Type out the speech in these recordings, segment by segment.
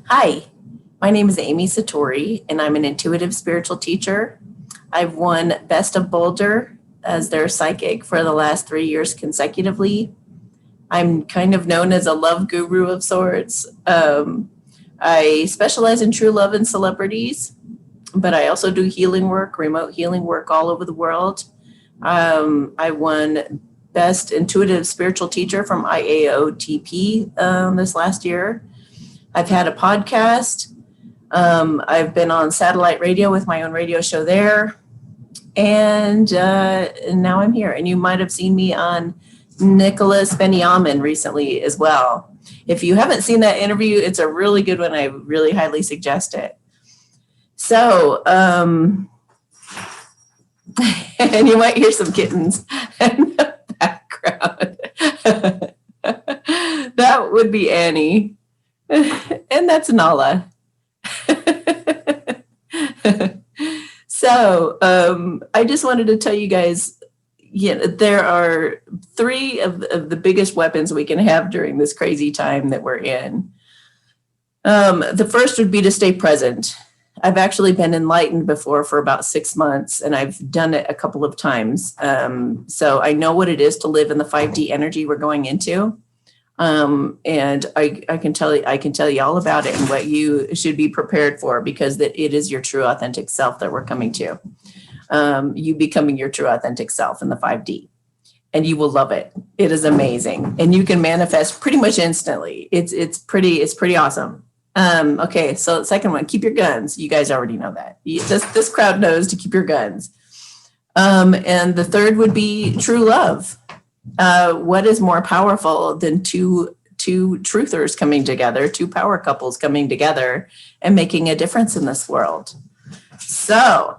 Hi, my name is Amy Satori, and I'm an intuitive spiritual teacher. I've won Best of Boulder as their psychic for the last 3 years consecutively. I'm kind of known as a love guru of sorts. I specialize in true love and celebrities, but I also do healing work, remote healing work all over the world. I won Best Intuitive Spiritual Teacher from IAOTP this last year. I've had a podcast. I've been on satellite radio with my own radio show there. And now I'm here. And you might have seen me on Nicholas Benyamin recently as well. If you haven't seen that interview, it's a really good one. I really highly suggest it. So, and you might hear some kittens in the background. That would be Annie. And that's Nala. So I just wanted to tell you guys, there are three of the biggest weapons we can have during this crazy time that we're in. The first would be to stay present. I've actually been enlightened before for about 6 months, and I've done it a couple of times. So I know what it is to live in the 5D energy we're going into. And I can tell you all about it and what you should be prepared for, because that it is your true authentic self that we're coming to. You becoming your true authentic self in the 5D, and you will love it. It is amazing, and you can manifest pretty much instantly. It's pretty awesome. Okay, so the second one, keep your guns. You guys already know that. This crowd knows to keep your guns. And the third would be true love. What is more powerful than two truthers coming together, two power couples coming together and making a difference in this world? So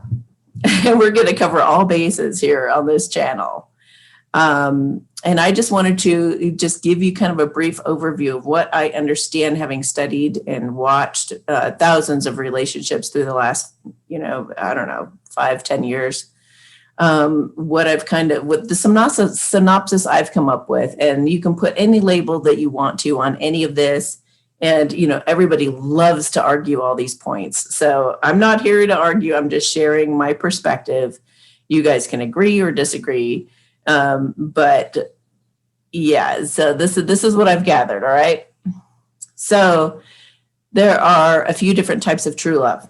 we're going to cover all bases here on this channel. And I just wanted to just give you kind of a brief overview of what I understand, having studied and watched thousands of relationships through the last, 5-10 years. What the synopsis I've come up with, and you can put any label that you want to on any of this. And, everybody loves to argue all these points. So I'm not here to argue. I'm just sharing my perspective. You guys can agree or disagree. But yeah, so this is what I've gathered. All right. So there are a few different types of true love.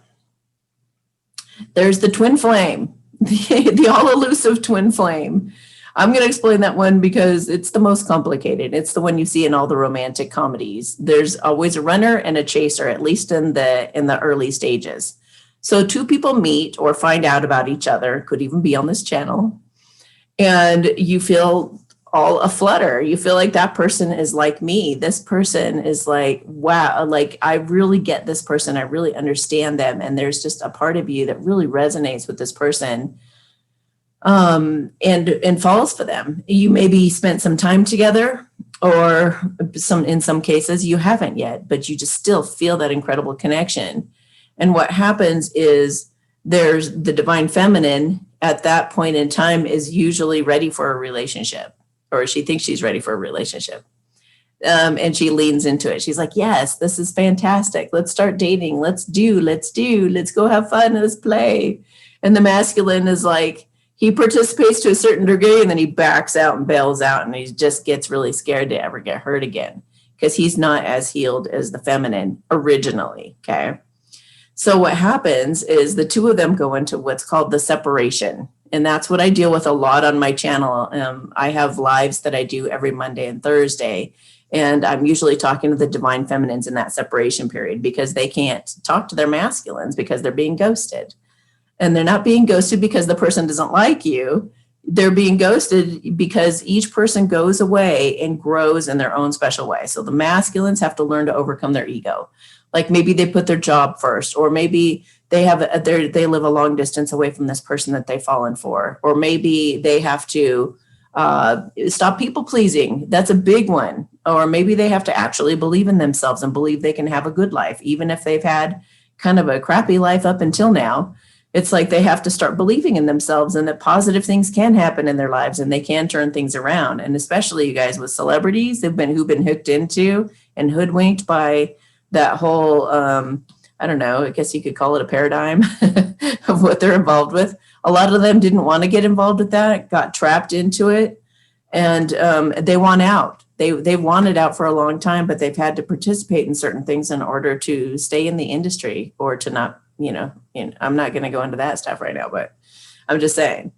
There's the twin flame. The all-elusive twin flame. I'm going to explain that one because it's the most complicated. It's the one you see in all the romantic comedies. There's always a runner and a chaser, at least in the early stages. So two people meet or find out about each other, could even be on this channel, and you feel all aflutter. You feel like that person is like me. This person is like, wow, like I really get this person. I really understand them. And there's just a part of you that really resonates with this person, and falls for them. You maybe spent some time together, or in some cases you haven't yet, but you just still feel that incredible connection. And what happens is there's the divine feminine at that point in time is usually ready for a relationship, or she thinks she's ready for a relationship. And she leans into it. She's like, yes, this is fantastic. Let's start dating. Let's go have fun. Let's play. And the masculine is like, he participates to a certain degree, and then he backs out and bails out, and he just gets really scared to ever get hurt again, because he's not as healed as the feminine originally. Okay. So what happens is the two of them go into what's called the separation. And that's what I deal with a lot on my channel. I have lives that I do every Monday and Thursday. And I'm usually talking to the divine feminines in that separation period, because they can't talk to their masculines because they're being ghosted. And they're not being ghosted because the person doesn't like you. They're being ghosted because each person goes away and grows in their own special way. So the masculines have to learn to overcome their ego. Like maybe they put their job first, or maybe they live a long distance away from this person that they've fallen for, or maybe they have to stop people pleasing. That's a big one. Or maybe they have to actually believe in themselves and believe they can have a good life, even if they've had kind of a crappy life up until now. It's like they have to start believing in themselves and that positive things can happen in their lives and they can turn things around. And especially you guys with celebrities who've been hooked into and hoodwinked by that whole, I don't know, I guess you could call it a paradigm of what they're involved with. A lot of them didn't want to get involved with that, got trapped into it, and they want out. They wanted out for a long time, but they've had to participate in certain things in order to stay in the industry or to not, I'm not going to go into that stuff right now, but I'm just saying.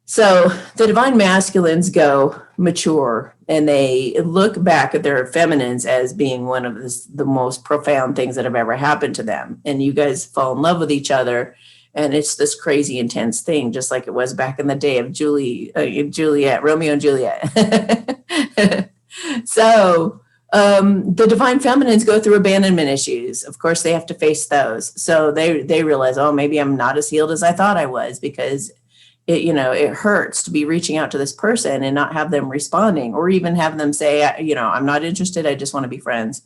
So the divine masculines go mature and they look back at their feminines as being one of the most profound things that have ever happened to them. And you guys fall in love with each other. And it's this crazy, intense thing, just like it was back in the day of Juliet, Romeo and Juliet. So the divine feminines go through abandonment issues. Of course, they have to face those. So they realize, oh, maybe I'm not as healed as I thought I was, because it hurts to be reaching out to this person and not have them responding, or even have them say, I'm not interested. I just want to be friends.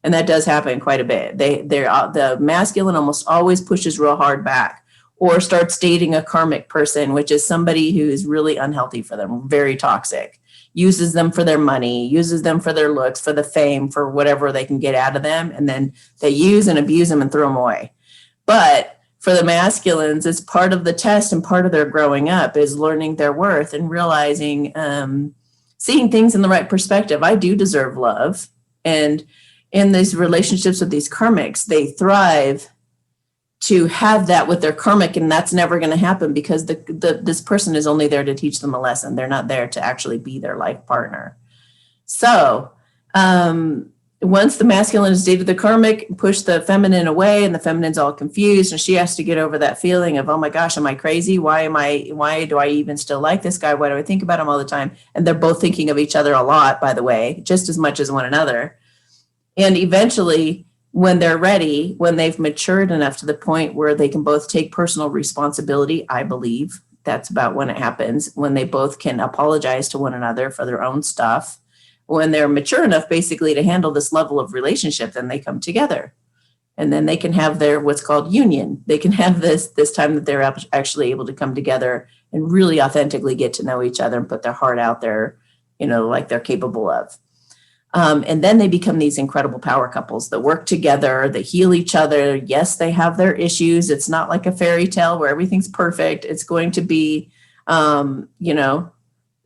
And that does happen quite a bit. The masculine almost always pushes real hard back, or starts dating a karmic person, which is somebody who is really unhealthy for them, very toxic, uses them for their money, uses them for their looks, for the fame, for whatever they can get out of them. And then they use and abuse them and throw them away. But for the masculines, it's part of the test and part of their growing up is learning their worth and realizing, seeing things in the right perspective. I do deserve love. And in these relationships with these karmics, they thrive to have that with their karmic, and that's never going to happen because this person is only there to teach them a lesson. They're not there to actually be their life partner. So once the masculine has dated the karmic, push the feminine away, and the feminine's all confused, and she has to get over that feeling of, oh my gosh, am I crazy? Why do I even still like this guy? Why do I think about him all the time? And they're both thinking of each other a lot, by the way, just as much as one another. And eventually, when they're ready, when they've matured enough to the point where they can both take personal responsibility, I believe that's about when it happens, when they both can apologize to one another for their own stuff. When they're mature enough basically to handle this level of relationship, then they come together. And then they can have their what's called union. They can have this time that they're actually able to come together and really authentically get to know each other and put their heart out there, like they're capable of. And then they become these incredible power couples that work together, that heal each other. Yes, they have their issues. It's not like a fairy tale where everything's perfect. It's going to be,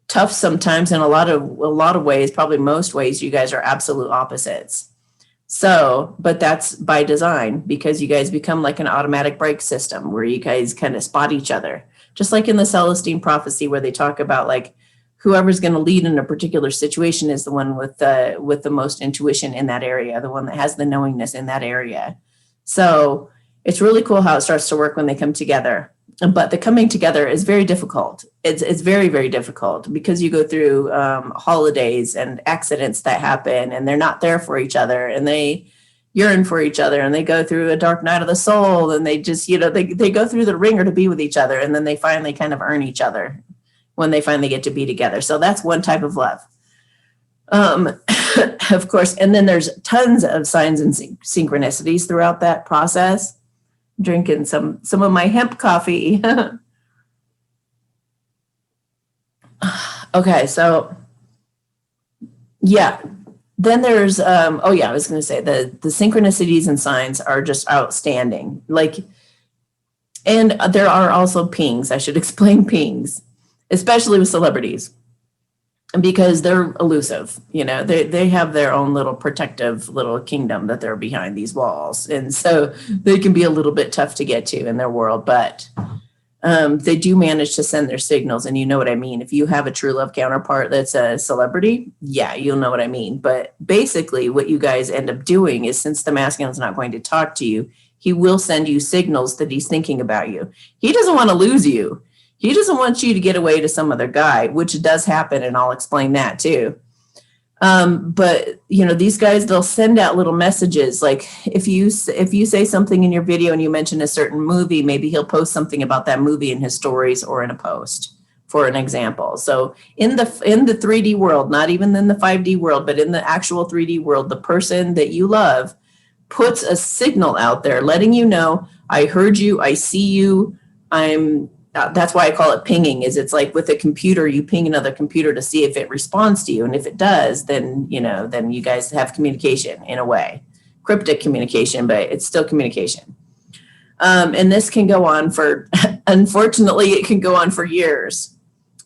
tough sometimes in a lot of ways, probably most ways. You guys are absolute opposites. So, but that's by design, because you guys become like an automatic brake system where you guys kind of spot each other, just like in the Celestine prophecy where they talk about like whoever's going to lead in a particular situation is the one with the most intuition in that area, the one that has the knowingness in that area. So it's really cool how it starts to work when they come together. But the coming together is very difficult. It's very, very difficult because you go through holidays and accidents that happen, and they're not there for each other, and they yearn for each other, and they go through a dark night of the soul, and they just, they go through the ringer to be with each other, and then they finally kind of earn each other when they finally get to be together. So that's one type of love. Of course, and then there's tons of signs and synchronicities throughout that process. Drinking some of my hemp coffee. Okay, so yeah. Then there's I was going to say the synchronicities and signs are just outstanding. And there are also pings. I should explain pings, especially with celebrities, because they're elusive. They have their own little protective little kingdom that they're behind these walls. And so they can be a little bit tough to get to in their world, but they do manage to send their signals. And you know what I mean? If you have a true love counterpart that's a celebrity, yeah, you'll know what I mean. But basically what you guys end up doing is, since the masculine's not going to talk to you, he will send you signals that he's thinking about you. He doesn't want to lose you. He doesn't want you to get away to some other guy, which does happen, and I'll explain that too. But these guys, they'll send out little messages. Like if you say something in your video and you mention a certain movie, maybe he'll post something about that movie in his stories or in a post, for an example. So in the 3D world, not even in the 5D world, but in the actual 3D world, the person that you love puts a signal out there letting you know, I heard you, I see you, that's why I call it pinging. It's like with a computer, you ping another computer to see if it responds to you. And if it does, then you guys have communication in a way. cryptic communication, but it's still communication. And this can go on for, unfortunately, it can go on for years.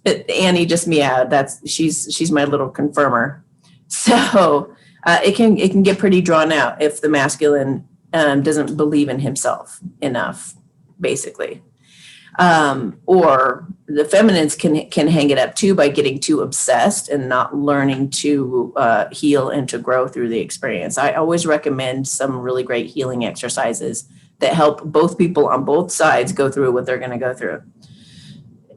Annie just meowed. She's my little confirmer. So it can get pretty drawn out if the masculine doesn't believe in himself enough, basically. Or the feminines can hang it up too by getting too obsessed and not learning to heal and to grow through the experience. I always recommend some really great healing exercises that help both people on both sides go through what they're going to go through.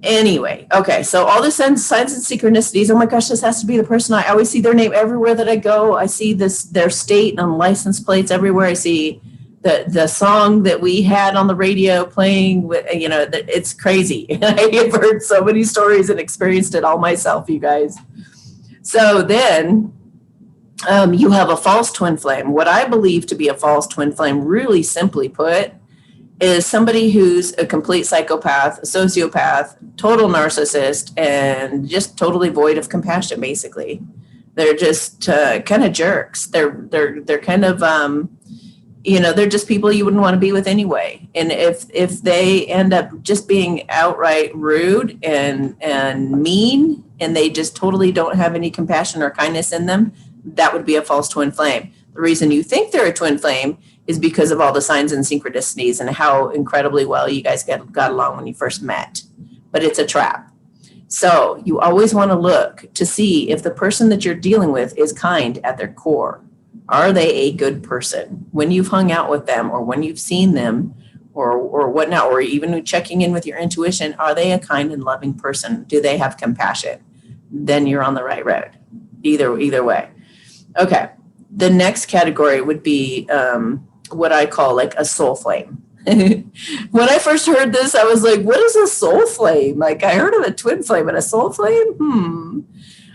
Anyway, okay, so all the signs and synchronicities. Oh my gosh, this has to be the person. I always see their name everywhere that I go. I see their state on license plates everywhere. I see the song that we had on the radio playing with, it's crazy. I have heard so many stories and experienced it all myself, you guys. So then you have a false twin flame. What I believe to be a false twin flame, really simply put, is somebody who's a complete psychopath, a sociopath, total narcissist, and just totally void of compassion, basically. They're just kind of jerks. They're kind of, they're just people you wouldn't want to be with anyway. And if they end up just being outright rude and mean, and they just totally don't have any compassion or kindness in them, that would be a false twin flame. The reason you think they're a twin flame is because of all the signs and synchronicities and how incredibly well you guys got along when you first met. But it's a trap. So you always want to look to see if the person that you're dealing with is kind at their core. Are they a good person? When you've hung out with them or when you've seen them or whatnot, or even checking in with your intuition, are they a kind and loving person? Do they have compassion? Then you're on the right road. Either way. Okay. The next category would be what I call like a soul flame. When I first heard this, I was like, what is a soul flame? Like, I heard of a twin flame, but a soul flame?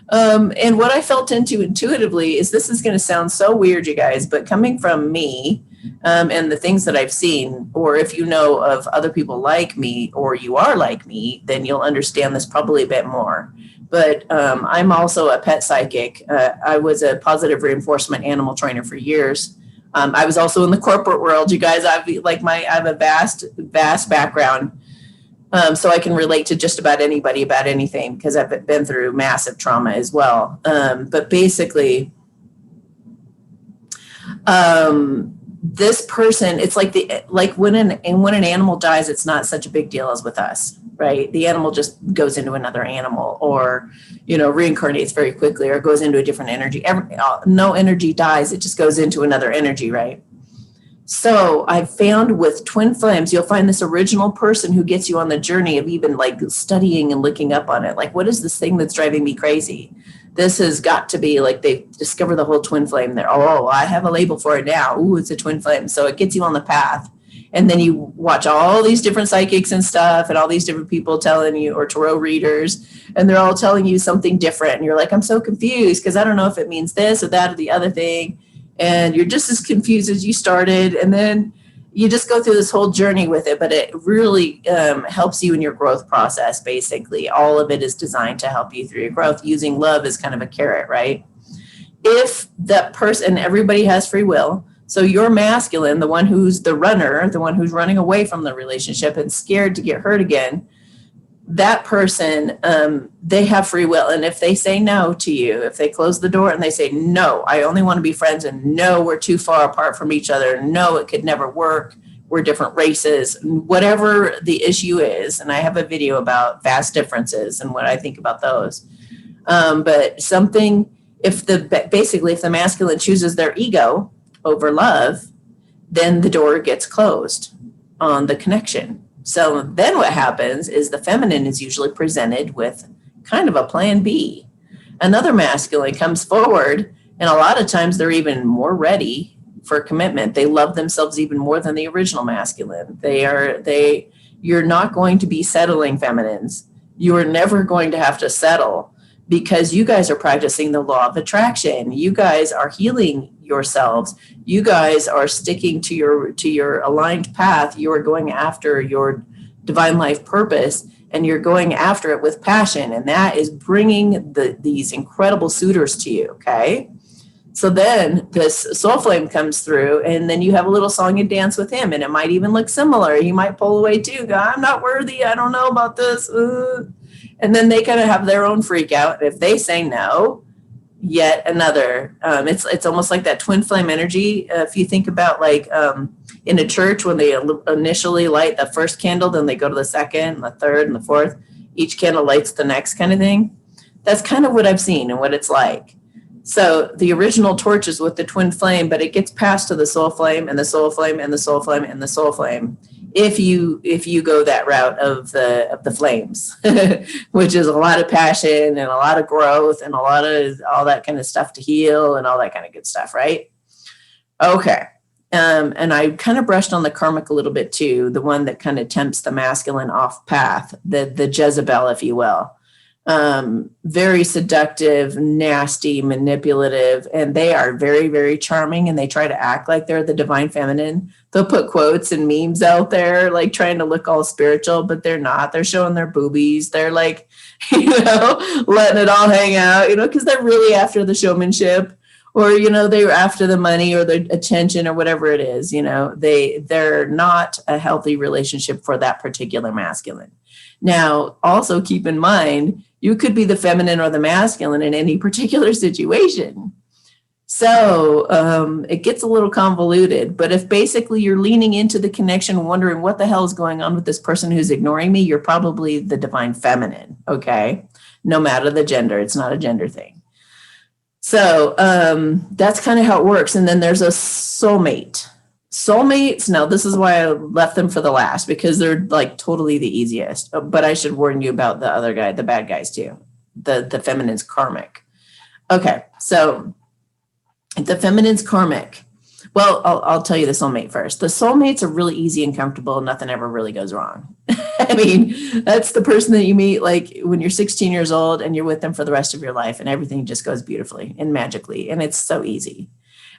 And what I felt into intuitively is, this is going to sound so weird, you guys, but coming from me and the things that I've seen, or if you know of other people like me, or you are like me, then you'll understand this probably a bit more. But I'm also a pet psychic. I was a positive reinforcement animal trainer for years. I was also in the corporate world, you guys. I have a vast background, so I can relate to just about anybody about anything, because I've been through massive trauma as well. But basically, this person, it's like when an animal dies, it's not such a big deal as with us, right? The animal just goes into another animal, or reincarnates very quickly, or goes into a different energy. No energy dies; it just goes into another energy, right? So I found with twin flames, you'll find this original person who gets you on the journey of even like studying and looking up on it. Like, what is this thing that's driving me crazy? This has got to be like, they discover the whole twin flame there. Oh, I have a label for it now. Ooh, it's a twin flame. So it gets you on the path. And then you watch all these different psychics and stuff, and all these different people telling you, or tarot readers, and they're all telling you something different. And you're like, I'm so confused because I don't know if it means this or that or the other thing. And you're just as confused as you started. And then you just go through this whole journey with it. But it really helps you in your growth process, basically. All of it is designed to help you through your growth, using love as kind of a carrot, right? If that person, everybody has free will. So your masculine, the one who's the runner, the one who's running away from the relationship and scared to get hurt again, that person, they have free will. And if they say no to you, if they close the door and they say, no, I only want to be friends, and no, we're too far apart from each other, no, it could never work, we're different races, whatever the issue is. And I have a video about vast differences and what I think about those. But something, if the masculine chooses their ego over love, then the door gets closed on the connection. So then what happens is the feminine is usually presented with kind of a plan B. Another masculine comes forward, and a lot of times they're even more ready for commitment. They love themselves even more than the original masculine. You're not going to be settling feminines. You are never going to have to settle, because you guys are practicing the law of attraction. You guys are healing yourselves. You guys are sticking to your aligned path. You are going after your divine life purpose, and you're going after it with passion. And that is bringing these incredible suitors to you. Okay. So then this soul flame comes through, and then you have a little song and dance with him, and it might even look similar. He might pull away too, go, I'm not worthy, I don't know about this. And then they kind of have their own freak out. If they say no, yet another. It's almost like that twin flame energy. If you think about like in a church, when they initially light the first candle, then they go to the second, and the third, and the fourth. Each candle lights the next kind of thing. That's kind of what I've seen and what it's like. So the original torch is with the twin flame, but it gets passed to the soul flame and the soul flame and the soul flame and the soul flame. If you go that route of the flames, which is a lot of passion and a lot of growth and a lot of all that kind of stuff to heal and all that kind of good stuff, right? Okay. And I kind of brushed on the karmic a little bit too, the one that kind of tempts the masculine off path, the Jezebel, if you will. Very seductive, nasty, manipulative, and they are very, very charming, and they try to act like they're the divine feminine. They'll put quotes and memes out there, like trying to look all spiritual, but they're not. They're showing their boobies. They're like, letting it all hang out, because they're really after the showmanship, or, they're after the money or the attention or whatever it is. They're not a healthy relationship for that particular masculine. Now, also keep in mind, you could be the feminine or the masculine in any particular situation. So it gets a little convoluted. But if basically you're leaning into the connection, wondering what the hell is going on with this person who's ignoring me, you're probably the divine feminine, okay? No matter the gender, it's not a gender thing. So that's kind of how it works. And then there's a soulmate. Soulmates, now this is why I left them for the last, because they're like totally the easiest. But I should warn you about the other guy, the bad guys too. The feminine's karmic. Okay, so the feminine's karmic. Well, I'll tell you the soulmate first. The soulmates are really easy and comfortable. Nothing ever really goes wrong. I mean, that's the person that you meet like when you're 16 years old and you're with them for the rest of your life, and everything just goes beautifully and magically, and it's so easy.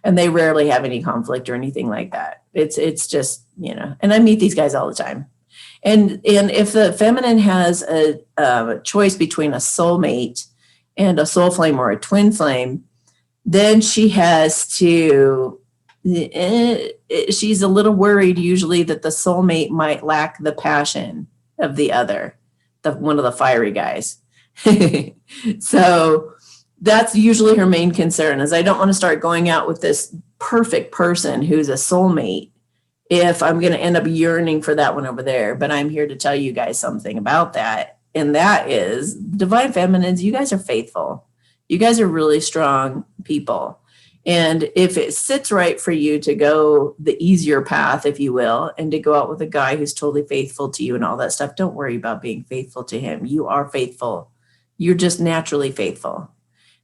And they rarely have any conflict or anything like that. It's just, and I meet these guys all the time. And if the feminine has a choice between a soulmate and a soul flame or a twin flame, then she has to, she's a little worried usually that the soulmate might lack the passion of the other, one of the fiery guys. So that's usually her main concern, is I don't want to start going out with this perfect person who's a soulmate if I'm going to end up yearning for that one over there. But I'm here to tell you guys something about that. And that is, divine feminines, you guys are faithful. You guys are really strong people. And if it sits right for you to go the easier path, if you will, and to go out with a guy who's totally faithful to you and all that stuff, don't worry about being faithful to him. You are faithful. You're just naturally faithful.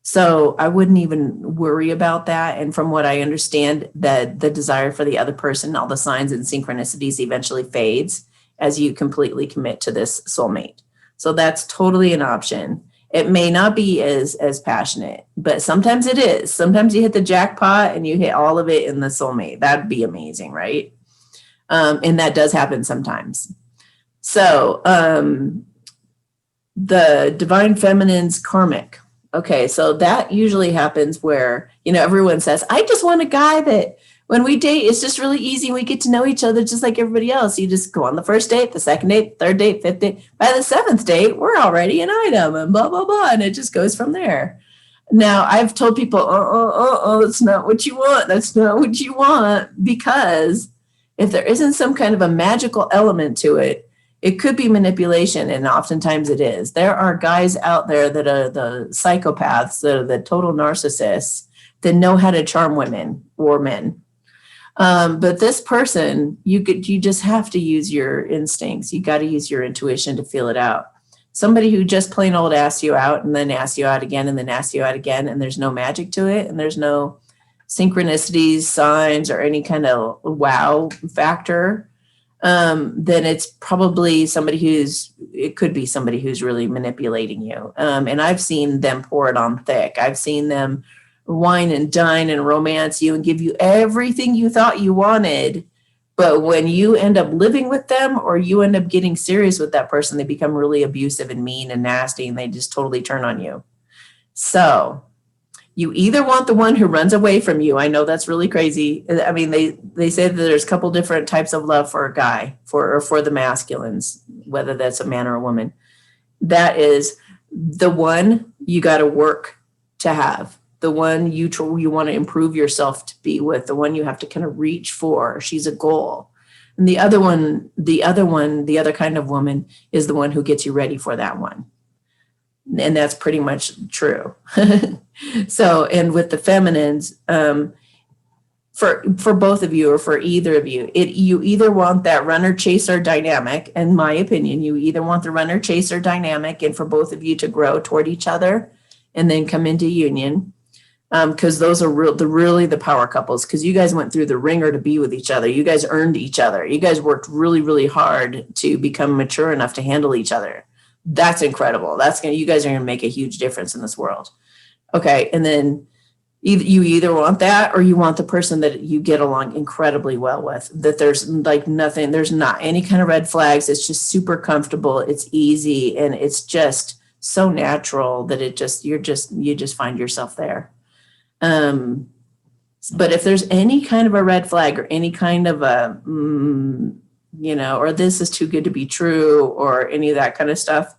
So I wouldn't even worry about that. And from what I understand, that the desire for the other person, all the signs and synchronicities eventually fades as you completely commit to this soulmate. So that's totally an option. It may not be as passionate, but sometimes it is. Sometimes you hit the jackpot and you hit all of it in the soulmate. That'd be amazing, right? And that does happen sometimes. So the divine feminine's karmic. Okay, so that usually happens where, everyone says, I just want a guy that when we date, it's just really easy. We get to know each other just like everybody else. You just go on the first date, the second date, third date, fifth date. By the seventh date, we're already an item and blah, blah, blah. And it just goes from there. Now, I've told people, that's not what you want. That's not what you want. Because if there isn't some kind of a magical element to it, it could be manipulation, and oftentimes it is. There are guys out there that are the psychopaths, that are the total narcissists, that know how to charm women or men. But this person, you just have to use your instincts. You got to use your intuition to feel it out. Somebody who just plain old asks you out and then asks you out again and then asks you out again, and there's no magic to it, and there's no synchronicities, signs, or any kind of wow factor, then it's probably it could be somebody who's really manipulating you. And I've seen them pour it on thick. I've seen them wine and dine and romance you and give you everything you thought you wanted. But when you end up living with them, or you end up getting serious with that person, they become really abusive and mean and nasty, and they just totally turn on you. So You either want the one who runs away from you. I know that's really crazy. I mean, they say that there's a couple different types of love for a guy, for the masculines, whether that's a man or a woman. That is the one you got to work to have, the one you want to improve yourself to be with, the one you have to kind of reach for. She's a goal. And the other kind of woman is the one who gets you ready for that one. And that's pretty much true. So, and with the feminines, for both of you or for either of you, you either want that runner chaser dynamic. In my opinion, you either want the runner chaser dynamic, and for both of you to grow toward each other and then come into union. Because those are really the power couples, because you guys went through the ringer to be with each other. You guys earned each other. You guys worked really, really hard to become mature enough to handle each other. That's incredible. You guys are going to make a huge difference in this world. Okay. And then you either want that, or you want the person that you get along incredibly well with, that there's like nothing, there's not any kind of red flags. It's just super comfortable. It's easy. And it's just so natural that you just find yourself there. But if there's any kind of a red flag or any kind of a, or this is too good to be true, or any of that kind of stuff,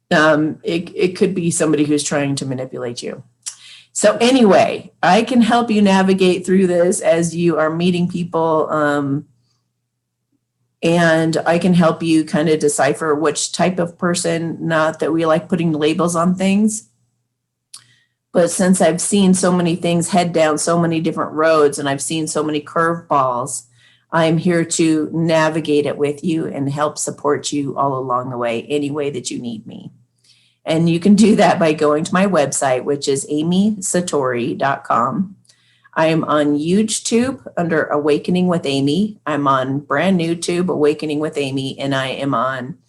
it could be somebody who's trying to manipulate you. So anyway, I can help you navigate through this as you are meeting people. And I can help you kind of decipher which type of person, not that we like putting labels on things, but since I've seen so many things head down so many different roads, and I've seen so many curveballs, I'm here to navigate it with you and help support you all along the way, any way that you need me. And you can do that by going to my website, which is amysatori.com. I am on YouTube under Awakening with Amy. I'm on brand new tube, Awakening with Amy. And I am on,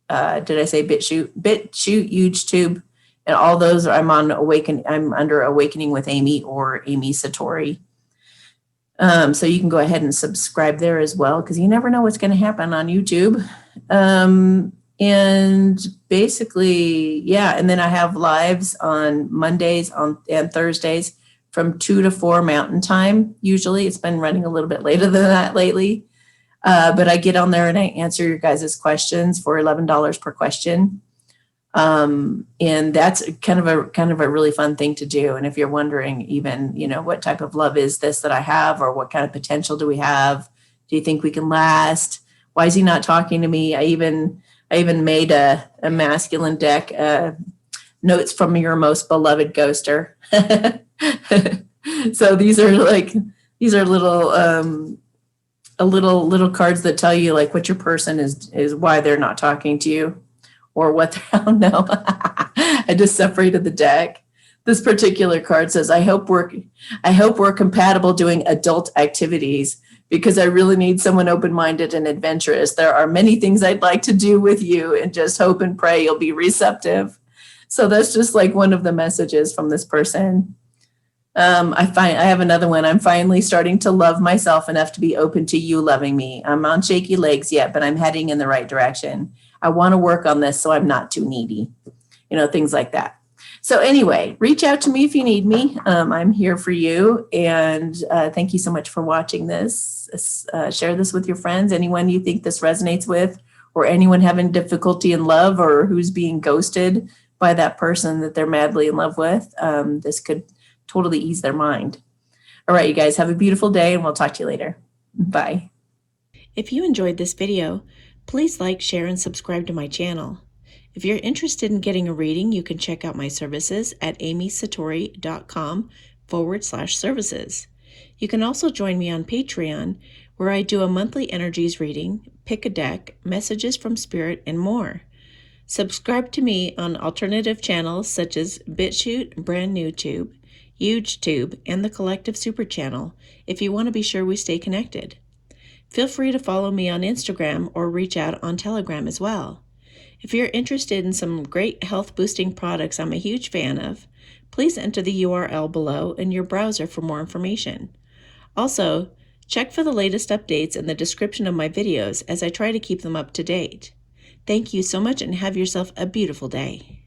did I say BitChute, YouTube? And all those I'm under Awakening with Amy or Amy Satori. So you can go ahead and subscribe there as well, because you never know what's going to happen on YouTube. And basically, yeah. And then I have lives on Mondays and Thursdays from 2 to 4 Mountain Time. Usually it's been running a little bit later than that lately. But I get on there and I answer your guys' questions for $11 per question. And that's kind of a really fun thing to do. And if you're wondering even, what type of love is this that I have, or what kind of potential do we have? Do you think we can last? Why is he not talking to me? I even made a masculine deck, notes from your most beloved ghoster. So these are little cards that tell you like what your person is why they're not talking to you. Or what the hell? No, I just separated the deck. This particular card says, I hope we're compatible doing adult activities, because I really need someone open-minded and adventurous. There are many things I'd like to do with you, and just hope and pray you'll be receptive. So that's just like one of the messages from this person. I have another one. I'm finally starting to love myself enough to be open to you loving me. I'm on shaky legs yet, but I'm heading in the right direction. I want to work on this so I'm not too needy, things like that. So anyway, reach out to me if you need me. I'm here for you. And thank you so much for watching this. Share this with your friends, anyone you think this resonates with, or anyone having difficulty in love, or who's being ghosted by that person that they're madly in love with. This could totally ease their mind. All right, you guys, have a beautiful day, and we'll talk to you later. Bye. If you enjoyed this video, please like, share, and subscribe to my channel. If you're interested in getting a reading, you can check out my services at amysatori.com/services. You can also join me on Patreon, where I do a monthly energies reading, pick a deck, messages from spirit, and more. Subscribe to me on alternative channels such as BitChute, Brand New Tube, HugeTube, and the Collective Super Channel if you want to be sure we stay connected. Feel free to follow me on Instagram or reach out on Telegram as well. If you're interested in some great health-boosting products I'm a huge fan of, please enter the URL below in your browser for more information. Also, check for the latest updates in the description of my videos as I try to keep them up to date. Thank you so much and have yourself a beautiful day.